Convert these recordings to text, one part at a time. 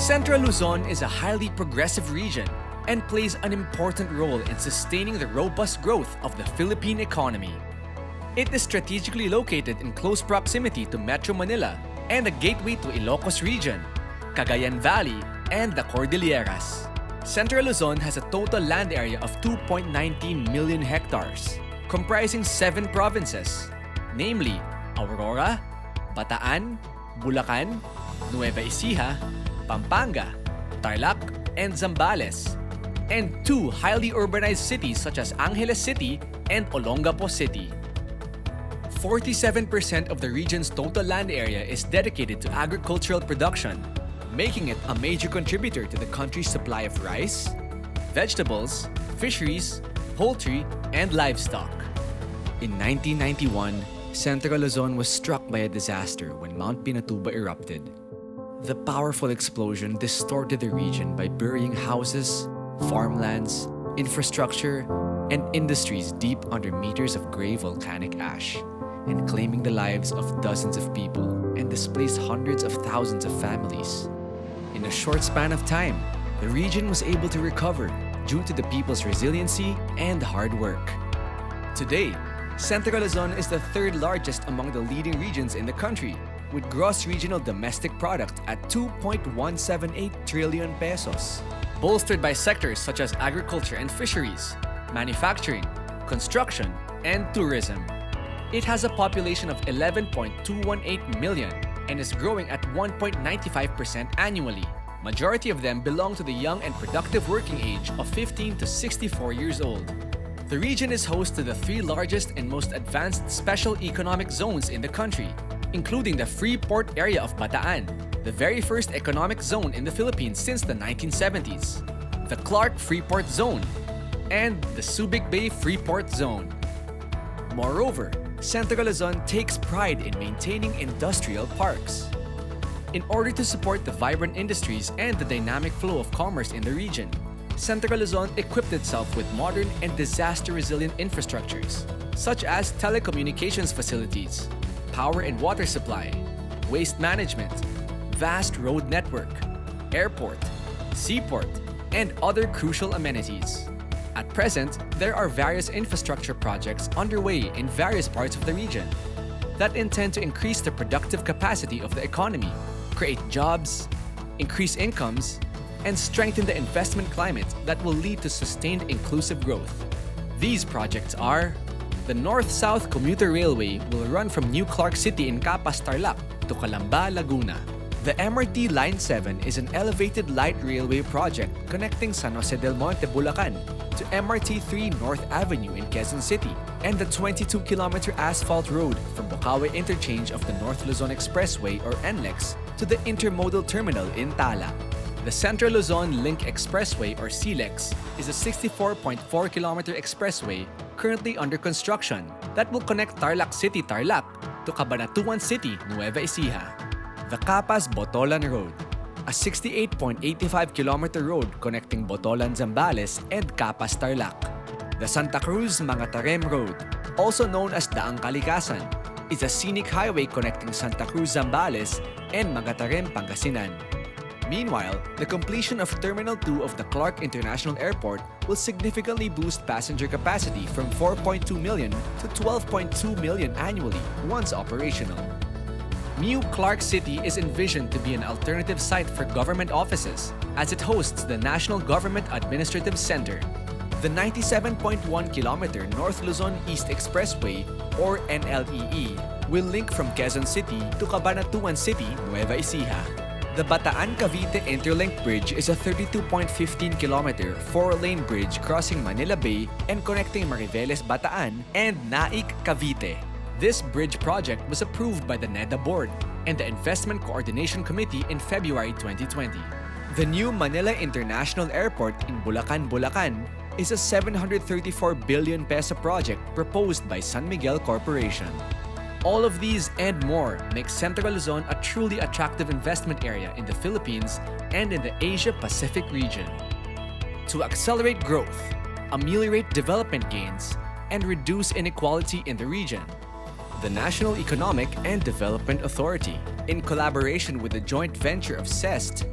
Central Luzon is a highly progressive region and plays an important role in sustaining the robust growth of the Philippine economy. It is strategically located in close proximity to Metro Manila and a gateway to Ilocos region, Cagayan Valley, and the Cordilleras. Central Luzon has a total land area of 2.19 million hectares, comprising 7 provinces, namely Aurora, Bataan, Bulacan, Nueva Ecija, Pampanga, Tarlac, and Zambales, and 2 highly urbanized cities such as Angeles City and Olongapo City. 47% of the region's total land area is dedicated to agricultural production, making it a major contributor to the country's supply of rice, vegetables, fisheries, poultry, and livestock. In 1991, Central Luzon was struck by a disaster when Mount Pinatubo erupted. The powerful explosion distorted the region by burying houses, farmlands, infrastructure, and industries deep under meters of gray volcanic ash, and claiming the lives of dozens of people and displaced hundreds of thousands of families. In a short span of time, the region was able to recover due to the people's resiliency and hard work. Today, Central Luzon is the 3rd largest among the leading regions in the country, with gross regional domestic product at 2.178 trillion pesos, bolstered by sectors such as agriculture and fisheries, manufacturing, construction, and tourism. It has a population of 11.218 million and is growing at 1.95% annually. Majority of them belong to the young and productive working age of 15 to 64 years old. The region is host to the 3 largest and most advanced special economic zones in the country, including the Free Port Area of Bataan, the very first economic zone in the Philippines since the 1970s, the Clark Freeport Zone, and the Subic Bay Freeport Zone. Moreover, Central Luzon takes pride in maintaining industrial parks. In order to support the vibrant industries and the dynamic flow of commerce in the region, Central Luzon equipped itself with modern and disaster-resilient infrastructures, such as telecommunications facilities, power and water supply, waste management, vast road network, airport, seaport, and other crucial amenities. At present, there are various infrastructure projects underway in various parts of the region that intend to increase the productive capacity of the economy, create jobs, increase incomes, and strengthen the investment climate that will lead to sustained inclusive growth. These projects are: the North-South Commuter Railway will run from New Clark City in Capas, Tarlac to Calamba, Laguna. The MRT Line 7 is an elevated light railway project connecting San Jose del Monte, Bulacan to MRT 3 North Avenue in Quezon City, and the 22-kilometer asphalt road from Bocaue Interchange of the North Luzon Expressway or NLEX to the Intermodal Terminal in Tala. The Central Luzon Link Expressway or CLEX is a 64.4-kilometer expressway currently under construction that will connect Tarlac City, Tarlac to Cabanatuan City, Nueva Ecija. The Capas-Botolan Road, a 68.85-kilometer road connecting Botolan, Zambales and Capas, Tarlac. The Santa Cruz-Mangatarem Road, also known as Daang Kalikasan, is a scenic highway connecting Santa Cruz, Zambales and Mangatarem, Pangasinan. Meanwhile, the completion of Terminal 2 of the Clark International Airport will significantly boost passenger capacity from 4.2 million to 12.2 million annually once operational. New Clark City is envisioned to be an alternative site for government offices as it hosts the National Government Administrative Center. The 97.1-kilometer North Luzon East Expressway or NLEE will link from Quezon City to Cabanatuan City, Nueva Ecija. The Bataan-Cavite Interlink Bridge is a 32.15-kilometer 4-lane bridge crossing Manila Bay and connecting Mariveles, Bataan and Naik, Cavite. This bridge project was approved by the NEDA Board and the Investment Coordination Committee in February 2020. The new Manila International Airport in Bulacan, Bulacan is a 734 billion peso project proposed by San Miguel Corporation. All of these and more make Central Luzon a truly attractive investment area in the Philippines and in the Asia-Pacific region. To accelerate growth, ameliorate development gains, and reduce inequality in the region, the National Economic and Development Authority, in collaboration with the joint venture of CEST,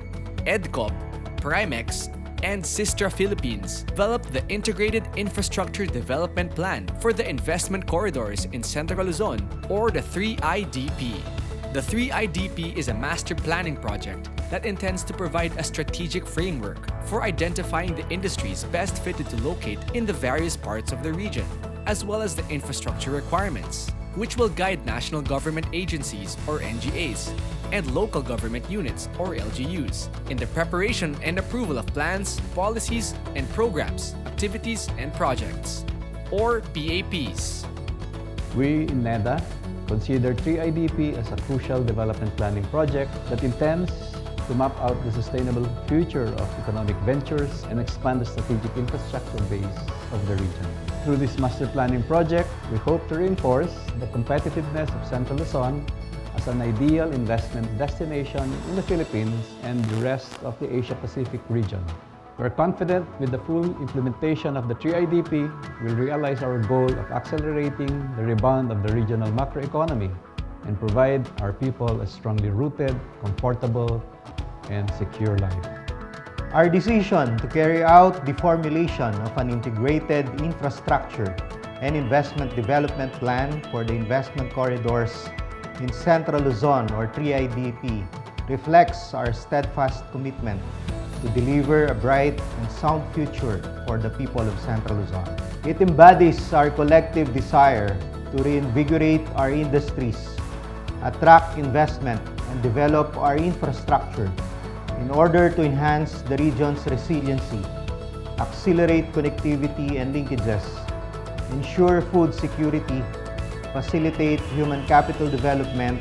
EDCOP, Primex, and Sistra Philippines developed the Integrated Infrastructure Development Plan for the investment corridors in Central Luzon, or the 3IDP. The 3IDP is a master planning project that intends to provide a strategic framework for identifying the industries best fitted to locate in the various parts of the region, as well as the infrastructure requirements, which will guide national government agencies or NGAs and local government units or LGUs in the preparation and approval of plans, policies, and programs, activities, and projects, or PAPs. We in NEDA consider 3IDP as a crucial development planning project that intends to map out the sustainable future of economic ventures and expand the strategic infrastructure base of the region. Through this master planning project, we hope to reinforce the competitiveness of Central Luzon as an ideal investment destination in the Philippines and the rest of the Asia-Pacific region. We're confident with the full implementation of the 3IDP, we'll realize our goal of accelerating the rebound of the regional macroeconomy and provide our people a strongly rooted, comfortable, and secure life. Our decision to carry out the formulation of an integrated infrastructure and investment development plan for the investment corridors in Central Luzon, or 3IDP, reflects our steadfast commitment to deliver a bright and sound future for the people of Central Luzon. It embodies our collective desire to reinvigorate our industries, attract investment, and develop our infrastructure in order to enhance the region's resiliency, accelerate connectivity and linkages, ensure food security, facilitate human capital development,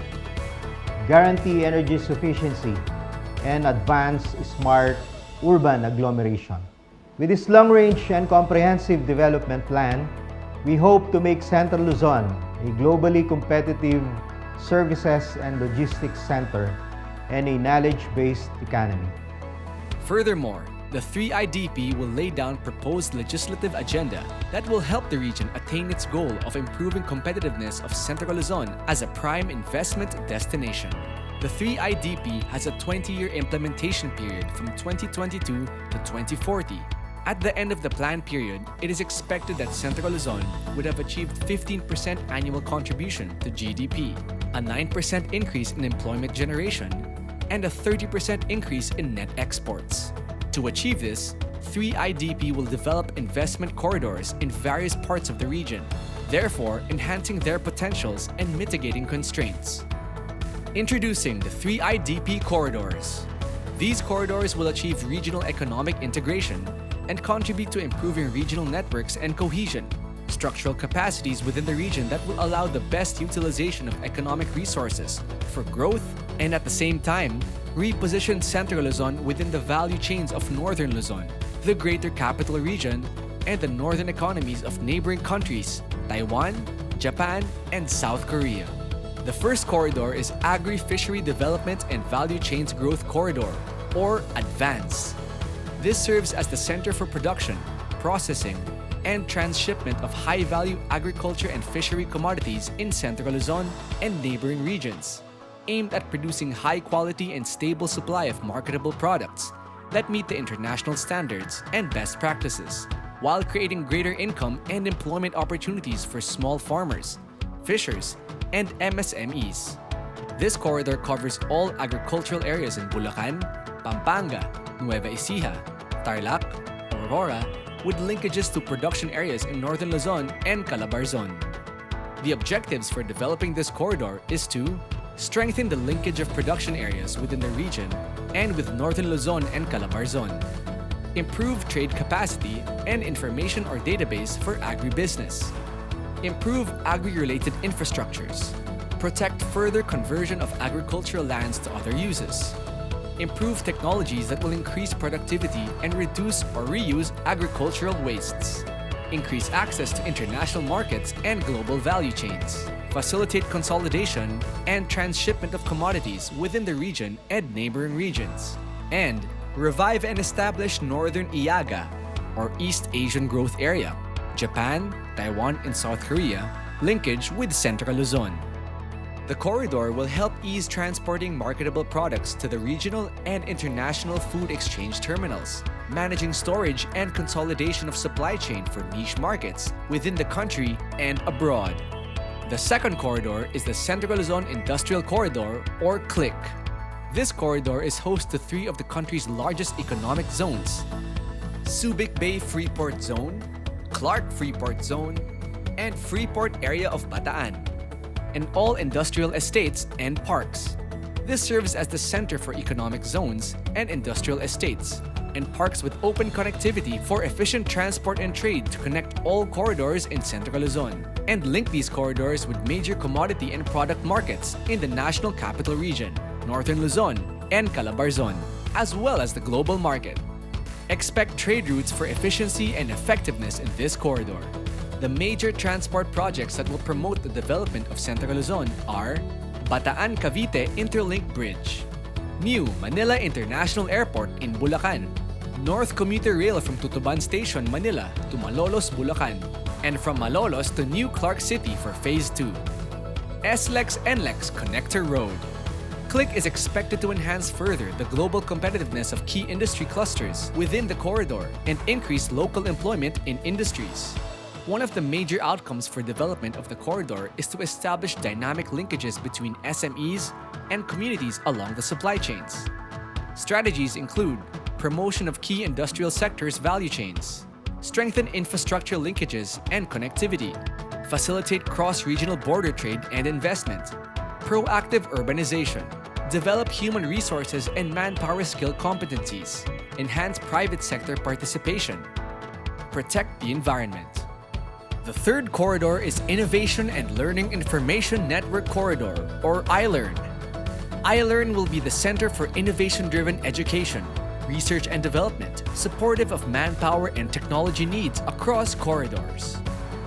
guarantee energy sufficiency, and advance smart urban agglomeration. With this long-range and comprehensive development plan, we hope to make Central Luzon a globally competitive services and logistics center and a knowledge-based economy. Furthermore, the 3IDP will lay down proposed legislative agenda that will help the region attain its goal of improving competitiveness of Central Luzon as a prime investment destination. The 3IDP has a 20-year implementation period from 2022 to 2040. At the end of the plan period, it is expected that Central Luzon would have achieved 15% annual contribution to GDP, a 9% increase in employment generation, and a 30% increase in net exports. To achieve this, 3IDP will develop investment corridors in various parts of the region, therefore enhancing their potentials and mitigating constraints. Introducing the 3IDP corridors. These corridors will achieve regional economic integration and contribute to improving regional networks and cohesion, structural capacities within the region that will allow the best utilization of economic resources for growth, and at the same time, reposition Central Luzon within the value chains of Northern Luzon, the Greater Capital Region, and the northern economies of neighboring countries, Taiwan, Japan, and South Korea. The first corridor is Agri-Fishery Development and Value Chains Growth Corridor, or ADVANCE. This serves as the center for production, processing, and transshipment of high-value agriculture and fishery commodities in Central Luzon and neighboring regions, aimed at producing high-quality and stable supply of marketable products that meet the international standards and best practices, while creating greater income and employment opportunities for small farmers, fishers, and MSMEs. This corridor covers all agricultural areas in Bulacan, Pampanga, Nueva Ecija, Tarlac, Aurora, with linkages to production areas in Northern Luzon and Calabarzon. The objectives for developing this corridor is to strengthen the linkage of production areas within the region and with Northern Luzon and Calabarzon, improve trade capacity and information or database for agribusiness, improve agri-related infrastructures, protect further conversion of agricultural lands to other uses, improve technologies that will increase productivity and reduce or reuse agricultural wastes, increase access to international markets and global value chains, facilitate consolidation and transshipment of commodities within the region and neighboring regions, and revive and establish Northern IAGA, or East Asian Growth Area, Japan, Taiwan, and South Korea, linkage with Central Luzon. The corridor will help ease transporting marketable products to the regional and international food exchange terminals, managing storage and consolidation of supply chain for niche markets within the country and abroad. The second corridor is the Central Luzon Industrial Corridor, or CLIC. This corridor is host to three of the country's largest economic zones: Subic Bay Freeport Zone, Clark Freeport Zone, and Freeport Area of Bataan, and all industrial estates and parks. This serves as the center for economic zones and industrial estates, and parks with open connectivity for efficient transport and trade to connect all corridors in Central Luzon, and link these corridors with major commodity and product markets in the National Capital Region, Northern Luzon, and Calabarzon, as well as the global market. Expect trade routes for efficiency and effectiveness in this corridor. The major transport projects that will promote the development of Central Luzon are Bataan-Cavite Interlink Bridge, New Manila International Airport in Bulacan, North Commuter Rail from Tutuban Station, Manila to Malolos, Bulacan, and from Malolos to New Clark City for Phase 2. SLEX-NLEX Connector Road. CLIC is expected to enhance further the global competitiveness of key industry clusters within the corridor and increase local employment in industries. One of the major outcomes for development of the corridor is to establish dynamic linkages between SMEs and communities along the supply chains. Strategies include promotion of key industrial sectors' value chains, strengthen infrastructure linkages and connectivity, facilitate cross-regional border trade and investment, proactive urbanization, develop human resources and manpower skill competencies, enhance private sector participation, protect the environment. The third corridor is Innovation and Learning Information Network Corridor, or iLearn. iLearn will be the center for innovation-driven education, research and development, supportive of manpower and technology needs across corridors.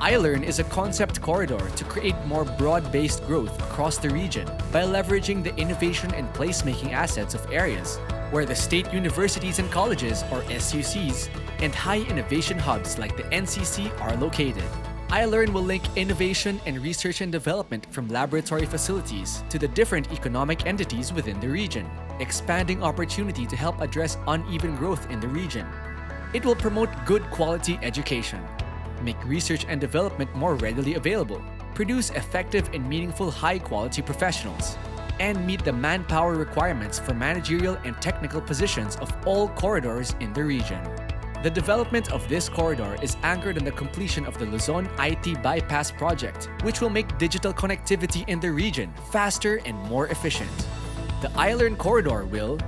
iLearn is a concept corridor to create more broad-based growth across the region by leveraging the innovation and placemaking assets of areas where the state universities and colleges, or SUCs, and high innovation hubs like the NCC are located. iLearn will link innovation and research and development from laboratory facilities to the different economic entities within the region, expanding opportunity to help address uneven growth in the region. It will promote good quality education, make research and development more readily available, produce effective and meaningful high-quality professionals, and meet the manpower requirements for managerial and technical positions of all corridors in the region. The development of this corridor is anchored on the completion of the Luzon IT Bypass project, which will make digital connectivity in the region faster and more efficient. The iLearn corridor will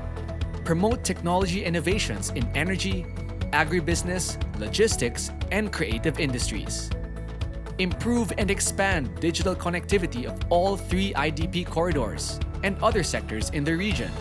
promote technology innovations in energy, agribusiness, logistics, and creative industries. Improve and expand digital connectivity of all three IDP corridors and other sectors in the region.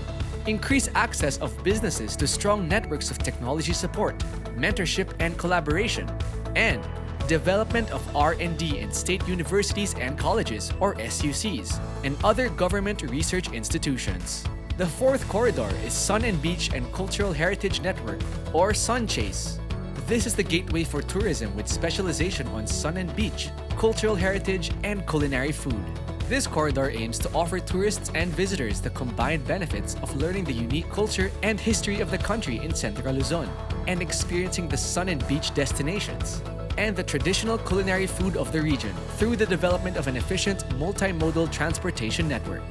Increase access of businesses to strong networks of technology support, mentorship and collaboration, and development of R&D in state universities and colleges, or SUCs, and other government research institutions. The fourth corridor is Sun and Beach and Cultural Heritage Network, or SunChase. This is the gateway for tourism with specialization on sun and beach, cultural heritage, and culinary food. This corridor aims to offer tourists and visitors the combined benefits of learning the unique culture and history of the country in Central Luzon and experiencing the sun and beach destinations and the traditional culinary food of the region through the development of an efficient multimodal transportation network.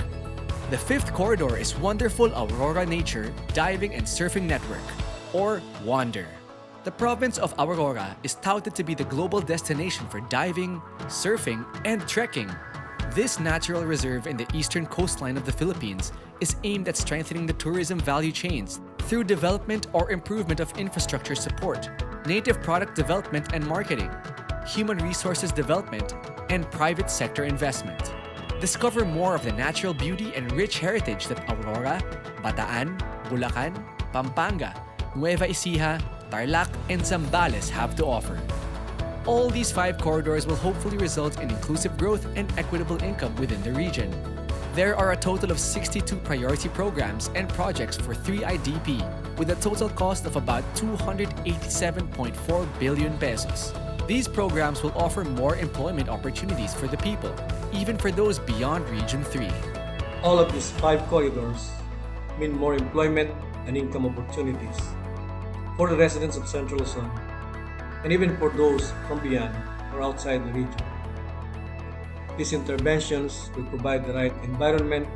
The fifth corridor is Wonderful Aurora Nature Diving and Surfing Network, or WANDER. The province of Aurora is touted to be the global destination for diving, surfing, and trekking. This natural reserve in the eastern coastline of the Philippines is aimed at strengthening the tourism value chains through development or improvement of infrastructure support, native product development and marketing, human resources development, and private sector investment. Discover more of the natural beauty and rich heritage that Aurora, Bataan, Bulacan, Pampanga, Nueva Ecija, Tarlac, and Zambales have to offer. All these 5 corridors will hopefully result in inclusive growth and equitable income within the region. There are a total of 62 priority programs and projects for 3 IDP with a total cost of about 287.4 billion pesos. These programs will offer more employment opportunities for the people, even for those beyond Region 3. All of these 5 corridors mean more employment and income opportunities for the residents of Central Luzon and even for those from beyond or outside the region. These interventions will provide the right environment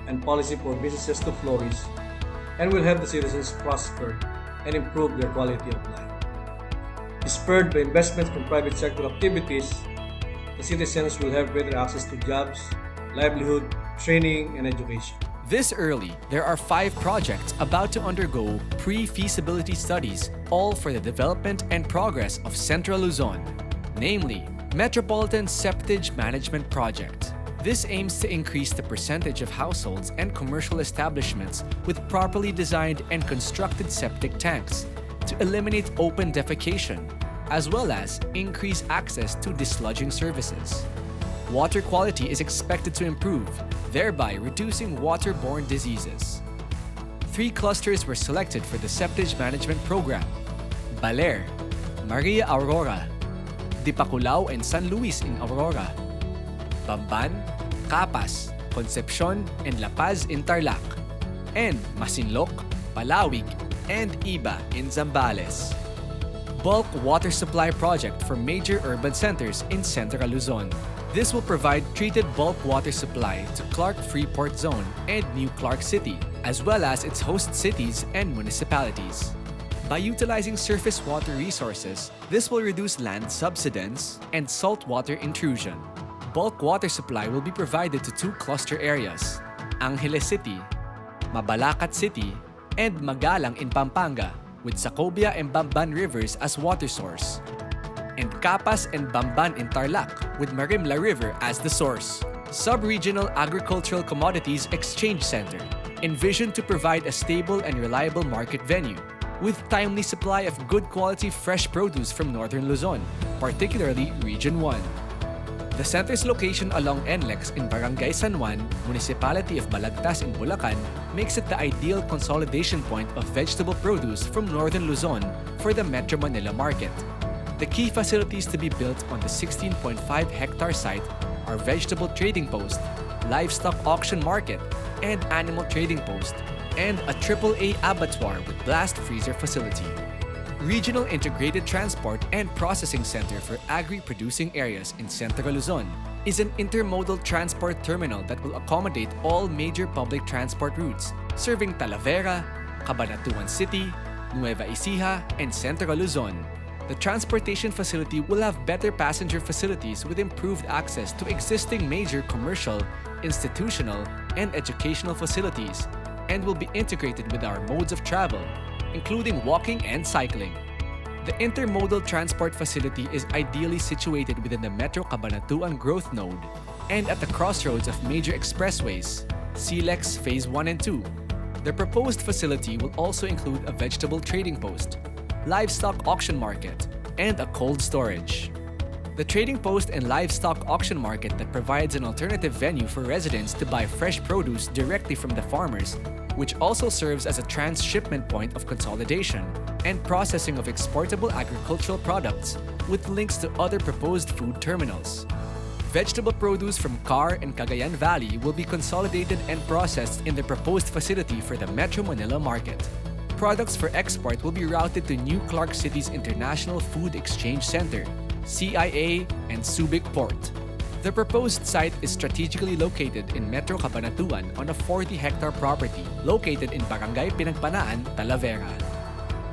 and policy for businesses to flourish and will help the citizens prosper and improve their quality of life. Spurred by investments from private sector activities, the citizens will have better access to jobs, livelihood, training, and education. This early, there are 5 projects about to undergo pre-feasibility studies, all for the development and progress of Central Luzon, namely Metropolitan Septage Management Project. This aims to increase the percentage of households and commercial establishments with properly designed and constructed septic tanks to eliminate open defecation, as well as increase access to dislodging services. Water quality is expected to improve, thereby reducing waterborne diseases. 3 clusters were selected for the septage management program: Baler, Maria Aurora, Dipaculao and San Luis in Aurora, Bamban, Capas, Concepcion, and La Paz in Tarlac, and Masinloc, Palawig, and Iba in Zambales. Bulk water supply project for major urban centers in Central Luzon. This will provide treated bulk water supply to Clark Freeport Zone and New Clark City, as well as its host cities and municipalities. By utilizing surface water resources, this will reduce land subsidence and saltwater intrusion. Bulk water supply will be provided to 2 cluster areas: Angeles City, Mabalacat City, and Magalang in Pampanga, with Sacobia and Bamban rivers as water source, and Capas and Bamban in Tarlac, with Marimla River as the source. Sub-Regional Agricultural Commodities Exchange Center, envisioned to provide a stable and reliable market venue, with timely supply of good quality fresh produce from Northern Luzon, particularly Region 1. The center's location along NLEX in Barangay San Juan, Municipality of Balagtas in Bulacan, makes it the ideal consolidation point of vegetable produce from Northern Luzon for the Metro Manila market. The key facilities to be built on the 16.5-hectare site are vegetable trading post, livestock auction market, and animal trading post, and a AAA abattoir with blast freezer facility. Regional Integrated Transport and Processing Center for Agri-Producing Areas in Central Luzon is an intermodal transport terminal that will accommodate all major public transport routes, serving Talavera, Cabanatuan City, Nueva Ecija, and Central Luzon. The transportation facility will have better passenger facilities with improved access to existing major commercial, institutional, and educational facilities, and will be integrated with our modes of travel, including walking and cycling. The intermodal transport facility is ideally situated within the Metro Cabanatuan growth node and at the crossroads of major expressways, CLEX Phase 1 and 2. The proposed facility will also include a vegetable trading post, livestock auction market, and a cold storage. The trading post and livestock auction market that provides an alternative venue for residents to buy fresh produce directly from the farmers, which also serves as a transshipment point of consolidation and processing of exportable agricultural products with links to other proposed food terminals. Vegetable produce from Car and Cagayan Valley will be consolidated and processed in the proposed facility for the Metro Manila market. Products for export will be routed to New Clark City's International Food Exchange Center, CIA, and Subic Port. The proposed site is strategically located in Metro Cabanatuan on a 40-hectare property located in Barangay Pinagpanaan, Talavera.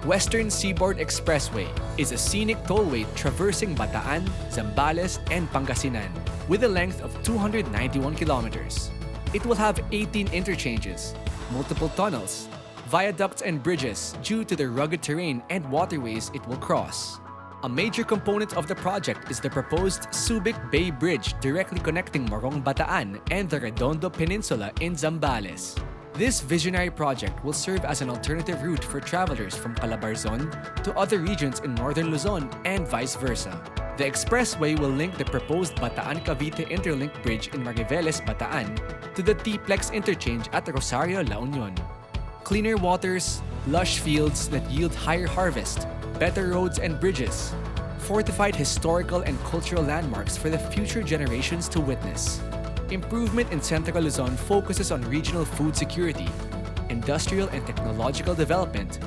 Western Seaboard Expressway is a scenic tollway traversing Bataan, Zambales, and Pangasinan with a length of 291 kilometers. It will have 18 interchanges, multiple tunnels, viaducts, and bridges due to the rugged terrain and waterways it will cross. A major component of the project is the proposed Subic Bay Bridge directly connecting Morong Bataan and the Redondo Peninsula in Zambales. This visionary project will serve as an alternative route for travelers from Calabarzon to other regions in Northern Luzon and vice versa. The expressway will link the proposed Bataan-Cavite Interlink Bridge in Mariveles, Bataan to the T-Plex interchange at Rosario, La Union. Cleaner waters, lush fields that yield higher harvest, better roads and bridges, fortified historical and cultural landmarks for the future generations to witness. Improvement in Central Luzon focuses on regional food security, industrial and technological development,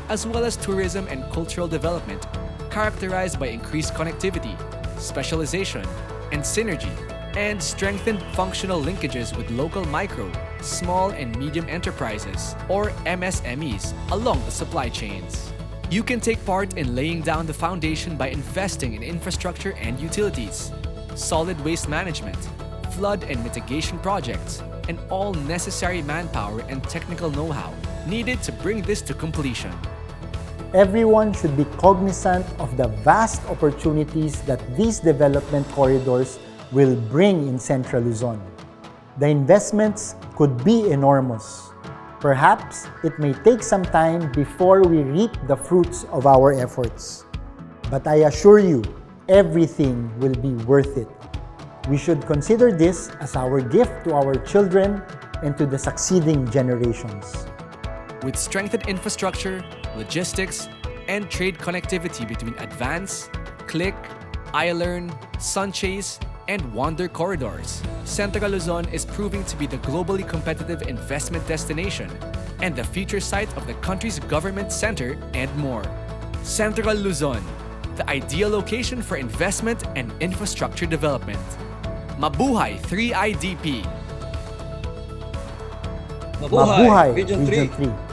as well as tourism and cultural development characterized by increased connectivity, specialization, and synergy, and strengthened functional linkages with local micro, small and medium enterprises, or MSMEs, along the supply chains. You can take part in laying down the foundation by investing in infrastructure and utilities, solid waste management, flood and mitigation projects, and all necessary manpower and technical know-how needed to bring this to completion. Everyone should be cognizant of the vast opportunities that these development corridors will bring in Central Luzon. The investments could be enormous. Perhaps it may take some time before we reap the fruits of our efforts. But I assure you, everything will be worth it. We should consider this as our gift to our children and to the succeeding generations. With strengthened infrastructure, logistics, and trade connectivity between Advance, Click, iLearn, Sunchase, and Wonder corridors, Central Luzon is proving to be the globally competitive investment destination and the future site of the country's government center and more. Central Luzon, the ideal location for investment and infrastructure development. Mabuhay 3IDP! Mabuhay Region Region 3! 3!